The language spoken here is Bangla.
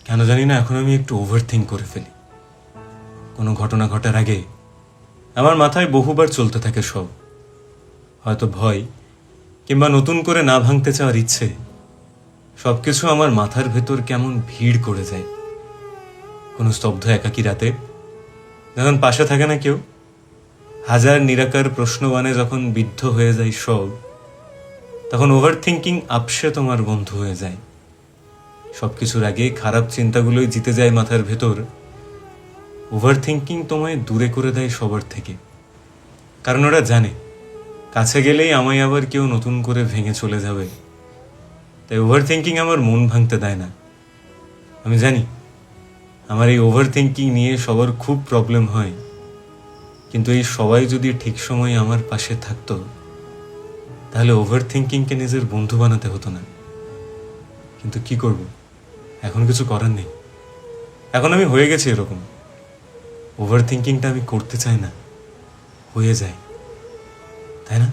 কেন জানি না এখন আমি একটু ওভার থিঙ্ক করে ফেলি। কোনো ঘটনা ঘটার আগে আমার মাথায় বহুবার চলতে থাকে সব, হয়তো ভয় কিংবা নতুন করে না ভাঙতে চাওয়ার ইচ্ছে। সবকিছু আমার মাথার ভেতর কেমন ভিড় করে যায়। কোনো স্তব্ধ একাকী রাতে যখন পাশে থাকে না কেউ, হাজার নিরাকার প্রশ্নবানে যখন বিদ্ধ হয়ে যায় সব, তখন ওভার থিঙ্কিং আপসে তোমার বন্ধু হয়ে যায়। সবকিছুর আগে খারাপ চিন্তাগুলোই জিতে যায় মাথার ভেতর। ওভার থিঙ্কিং তোমায় দূরে করে দেয় সবার থেকে, কারণ ওরা জানে কাছে গেলেই আমায় আবার কেউ নতুন করে ভেঙে চলে যাবে। তাই ওভার থিঙ্কিং আমার মন ভাঙতে দেয় না। আমি জানি আমার এই ওভার থিঙ্কিং নিয়ে সবার খুব প্রবলেম হয়, কিন্তু এই সবাই যদি ঠিক সময়ে আমার পাশে থাকতো, তাহলে ওভার থিঙ্কিংকে নিজের বন্ধু বানাতে হতো না। কিন্তু কি করব, এখন কিছু করার নেই। এখন আমি হয়ে গেছি এরকম। ওভার থিঙ্কিংটা আমি করতে চাই না, হয়ে যায়, তাই না?